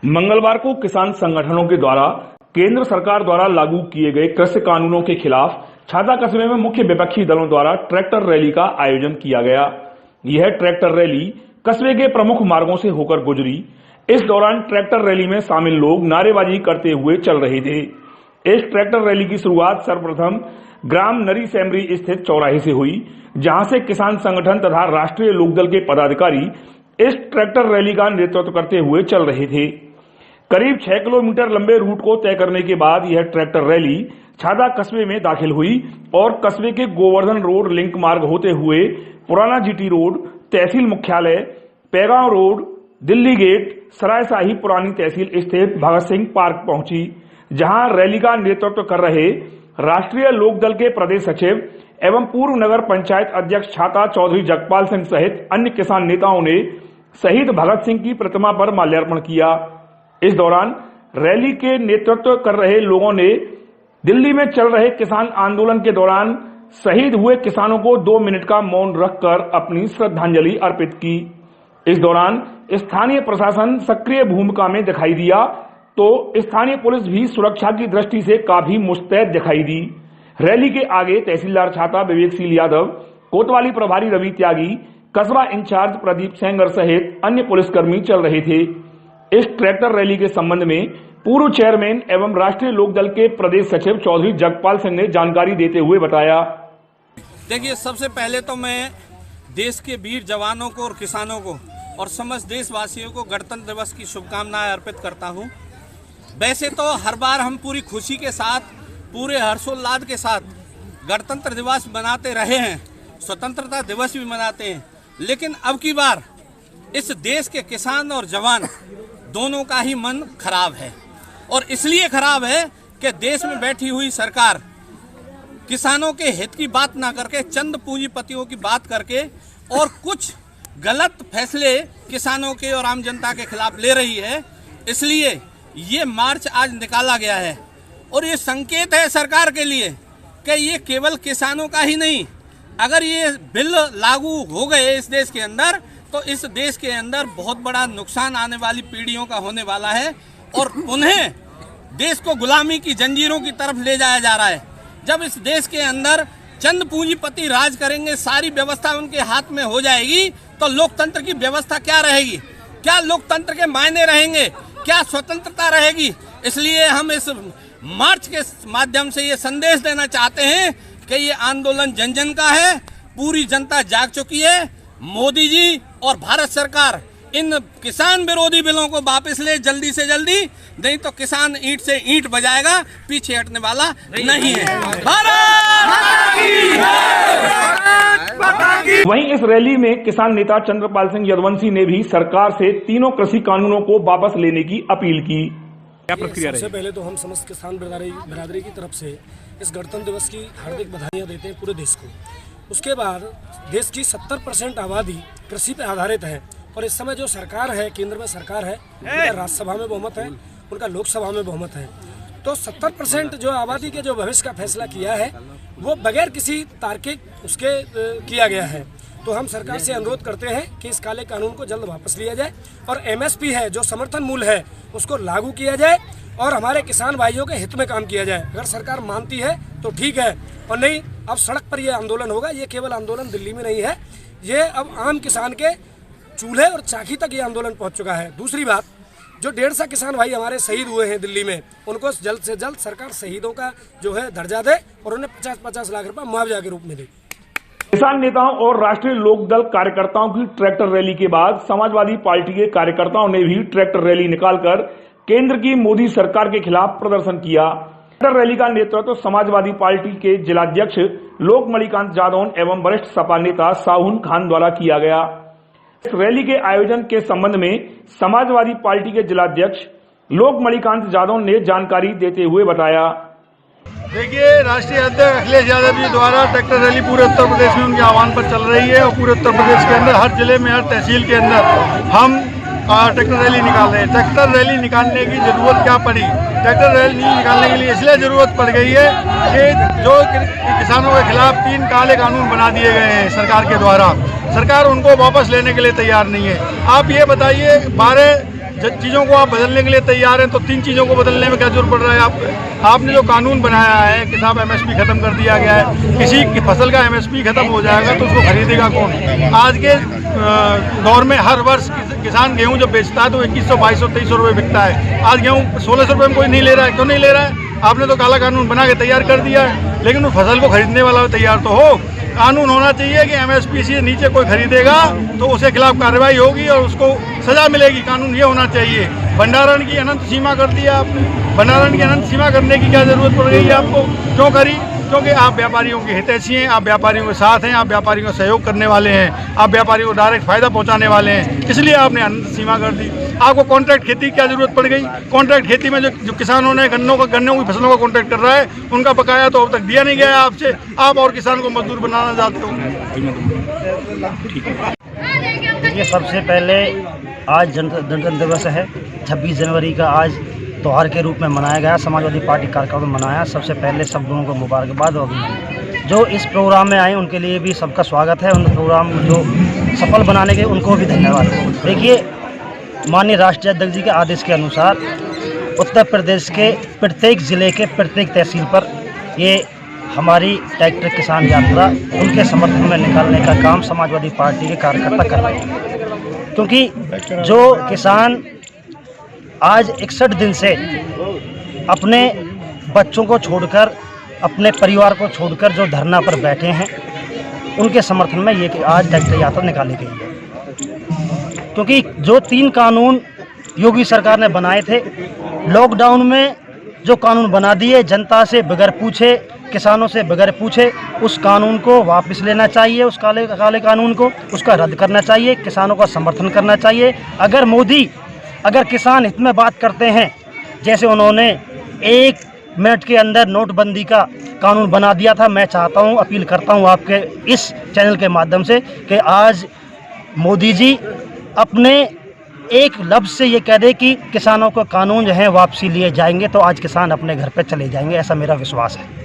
मंगलवार को किसान संगठनों के द्वारा केंद्र सरकार द्वारा लागू किए गए कृषि कानूनों के खिलाफ छाता कस्बे में मुख्य विपक्षी दलों द्वारा ट्रैक्टर रैली का आयोजन किया गया। यह ट्रैक्टर रैली कस्बे के प्रमुख मार्गों से होकर गुजरी। इस दौरान ट्रैक्टर रैली में शामिल लोग नारेबाजी करते हुए चल रहे थे। इस ट्रैक्टर रैली की शुरुआत सर्वप्रथम ग्राम नरी सैमरी स्थित चौराहे से हुई, जहां से किसान संगठन तथा राष्ट्रीय लोकदल के पदाधिकारी इस ट्रैक्टर रैली का नेतृत्व करते हुए चल रहे थे। करीब 6 किलोमीटर लंबे रूट को तय करने के बाद यह ट्रैक्टर रैली छाता कस्बे में दाखिल हुई और कस्बे के गोवर्धन रोड लिंक मार्ग होते हुए पुराना जीटी रोड, तहसील मुख्यालय, पैगांव रोड, दिल्ली गेट, सरायशाही पुरानी तहसील स्थित भगत सिंह पार्क पहुंची, जहां रैली का नेतृत्व कर रहे राष्ट्रीय लोकदल के प्रदेश सचिव एवं पूर्व नगर पंचायत अध्यक्ष छाता चौधरी जगपाल सिंह सहित अन्य किसान नेताओं ने शहीद भगत सिंह की प्रतिमा पर माल्यार्पण किया। इस दौरान रैली के नेतृत्व कर रहे लोगों ने दिल्ली में चल रहे किसान आंदोलन के दौरान शहीद हुए किसानों को 2 मिनट का मौन रखकर अपनी श्रद्धांजलि अर्पित की। इस दौरान स्थानीय प्रशासन सक्रिय भूमिका में दिखाई दिया तो स्थानीय पुलिस भी सुरक्षा की दृष्टि से काफी मुस्तैद दिखाई दी। रैली के आगे तहसीलदार छाता विवेकशील यादव, कोतवाली प्रभारी रवि त्यागी, कस्बा इंचार्ज प्रदीप सेंगर सहित अन्य पुलिसकर्मी चल रहे थे। इस ट्रैक्टर रैली के संबंध में पूर्व चेयरमैन एवं राष्ट्रीय लोकदल के प्रदेश सचिव चौधरी जगपाल सिंह ने जानकारी देते हुए बताया। देखिए, सबसे पहले तो मैं देश के वीर जवानों को और किसानों को और समस्त देशवासियों को गणतंत्र दिवस की शुभकामनाएं अर्पित करता हूं। वैसे तो हर बार हम पूरी खुशी के साथ, पूरे हर्षोल्लास के साथ गणतंत्र दिवस मनाते रहे हैं, स्वतंत्रता दिवस भी मनाते हैं, लेकिन अब की बार इस देश के किसान और जवान दोनों का ही मन खराब है। और इसलिए खराब है कि देश में बैठी हुई सरकार किसानों के हित की बात ना करके चंद पूंजीपतियों की बात करके और कुछ गलत फैसले किसानों के और आम जनता के खिलाफ ले रही है। इसलिए ये मार्च आज निकाला गया है और ये संकेत है सरकार के लिए कि ये केवल किसानों का ही नहीं, अगर ये बिल लागू हो गए इस देश के अंदर तो इस देश के अंदर बहुत बड़ा नुकसान आने वाली पीढ़ियों का होने वाला है और पुनः देश को गुलामी की जंजीरों की तरफ ले जाया जा रहा है। जब इस देश के अंदर चंद पूंजीपति राज करेंगे, सारी व्यवस्था उनके हाथ में हो जाएगी, तो लोकतंत्र की व्यवस्था क्या रहेगी? क्या लोकतंत्र के मायने रहेंगे? क्या स्वतंत्रता रहेगी? इसलिए हम इस मार्च के माध्यम से ये संदेश देना चाहते हैं कि ये आंदोलन जन जन का है, पूरी जनता जाग चुकी है। मोदी जी और भारत सरकार इन किसान विरोधी बिलों को वापस ले जल्दी से जल्दी, नहीं तो किसान ईंट से ईंट बजाएगा, पीछे हटने वाला नहीं है। वहीं इस रैली में किसान नेता चंद्रपाल सिंह यदुवंशी ने भी सरकार से तीनों कृषि कानूनों को वापस लेने की अपील की। क्या प्रतिक्रिया रही? सबसे पहले तो हम समस्त किसान बिरादरी की तरफ से इस गणतंत्र दिवस की हार्दिक बधाइयां देते हैं पूरे देश को। उसके बाद देश की 70% आबादी कृषि पर आधारित है और इस समय जो सरकार है, केंद्र में सरकार है, उनका राज्यसभा में बहुमत है, उनका लोकसभा में बहुमत है, तो 70% जो आबादी के जो भविष्य का फैसला किया है वो बगैर किसी तार्किक उसके किया गया है। तो हम सरकार से अनुरोध करते हैं कि इस काले कानून को जल्द वापस लिया जाए और MSP है, जो समर्थन मूल्य है, उसको लागू किया जाए और हमारे किसान भाइयों के हित में काम किया जाए। अगर सरकार मानती है तो ठीक है, और नहीं अब सड़क पर यह आंदोलन होगा। ये केवल आंदोलन दिल्ली में नहीं है, ये अब आम किसान के चूल्हे और चाकी तक ये आंदोलन पहुंच चुका है। दूसरी बात, जो 150 किसान भाई हमारे शहीद हुए हैं दिल्ली में, उनको जल्द से जल्द सरकार शहीदों का जो है दर्जा दे और उन्हें 50-50 लाख रुपए मुआवजा के रूप में दे। किसान नेताओं और राष्ट्रीय लोकदल कार्यकर्ताओं की ट्रैक्टर रैली के बाद समाजवादी पार्टी के कार्यकर्ताओं ने भी ट्रैक्टर रैली निकालकर केंद्र की मोदी सरकार के खिलाफ प्रदर्शन किया। ट्रैक्टर रैली का नेतृत्व समाजवादी पार्टी के जिलाध्यक्ष लोकमणिकांत जादौन एवं वरिष्ठ सपा नेता साहुन खान द्वारा किया गया। इस रैली के आयोजन के संबंध में समाजवादी पार्टी के जिलाध्यक्ष लोकमणिकांत जादौन ने जानकारी देते हुए बताया। देखिए, राष्ट्रीय अध्यक्ष अखिलेश यादव जी द्वारा ट्रैक्टर रैली पूरे उत्तर प्रदेश में उनके आह्वान पर चल रही है और पूरे उत्तर प्रदेश के अंदर हर जिले में, हर तहसील के अंदर हम ट्रैक्टर रैली निकाल रहे हैं। ट्रैक्टर रैली निकालने की जरूरत क्या पड़ी? ट्रैक्टर रैली निकालने के लिए इसलिए जरूरत पड़ गई है कि जो किसानों के खिलाफ 3 काले कानून बना दिए गए हैं सरकार के द्वारा, सरकार उनको वापस लेने के लिए तैयार नहीं है। आप ये बताइए, 12 चीज़ों को आप बदलने के लिए तैयार हैं, तो 3 चीज़ों को बदलने में क्या जरूरत पड़ रहा है? आपने जो कानून बनाया है कि साहब MSP खत्म कर दिया गया है, किसी की फसल का MSP खत्म हो जाएगा तो उसको खरीदेगा कौन? आज के दौर में हर वर्ष किसान गेहूं जब बेचता है तो 2100, 2200, 2300 रुपये बिकता है। आज गेहूं 1600 रुपये में कोई नहीं ले रहा है। क्यों नहीं ले रहा है? आपने तो काला कानून बना के तैयार कर दिया है, लेकिन उस फसल को खरीदने वाला तैयार तो हो। कानून होना चाहिए कि MSP से नीचे कोई खरीदेगा तो उसके खिलाफ कार्रवाई होगी और उसको सजा मिलेगी। कानून ये होना चाहिए। भंडारण की अनंत सीमा कर दिया आपने। भंडारण की अनंत सीमा करने की क्या जरूरत पड़ गई है आपको? क्यों करी? क्योंकि आप व्यापारियों के हितैषी हैं, आप व्यापारियों के साथ हैं, आप व्यापारियों का सहयोग करने वाले हैं, आप व्यापारियों को डायरेक्ट फायदा पहुंचाने वाले हैं, इसलिए आपने अनंत सीमा कर दी। आपको कॉन्ट्रैक्ट खेती की क्या जरूरत पड़ गई? कॉन्ट्रैक्ट खेती में जो किसानों ने गन्नों की फसलों का कॉन्ट्रैक्ट कर रहा है, उनका बकाया तो अब तक दिया नहीं गया है आपसे। आप और किसान को मजदूर बनाना चाहते हो। देखिए, सबसे पहले आज गणतंत्र दिवस है। 26 जनवरी का आज त्यौहार के रूप में मनाया गया। समाजवादी पार्टी कार्यकर्ताओं ने मनाया। सबसे पहले सब लोगों को मुबारकबाद और अभिनंदन। जो इस प्रोग्राम में आए उनके लिए भी सबका स्वागत है। उन प्रोग्राम जो सफल बनाने के उनको भी धन्यवाद। देखिए, माननीय राष्ट्रीय अध्यक्ष जी के आदेश के अनुसार उत्तर प्रदेश के प्रत्येक ज़िले के प्रत्येक तहसील पर ये हमारी ट्रैक्टर किसान यात्रा उनके समर्थन में निकालने का काम समाजवादी पार्टी के कार्यकर्ता कर रहे हैं। क्योंकि जो किसान आज 61 दिन से अपने बच्चों को छोड़कर, अपने परिवार को छोड़कर जो धरना पर बैठे हैं, उनके समर्थन में ये आज ट्रैक्टर यात्रा निकाली गई है। क्योंकि जो 3 कानून योगी सरकार ने बनाए थे, लॉकडाउन में जो कानून बना दिए, जनता से बगैर पूछे, किसानों से बगैर पूछे, उस कानून को वापस लेना चाहिए। उस काले कानून को उसका रद्द करना चाहिए। किसानों का समर्थन करना चाहिए। अगर किसान हित में बात करते हैं, जैसे उन्होंने 1 मिनट के अंदर नोटबंदी का कानून बना दिया था, मैं चाहता हूं, अपील करता हूं आपके इस चैनल के माध्यम से कि आज मोदी जी अपने एक लफ्ज़ से ये कह दे कि किसानों को कानून जो है वापसी लिए जाएंगे, तो आज किसान अपने घर पे चले जाएंगे। ऐसा मेरा विश्वास है।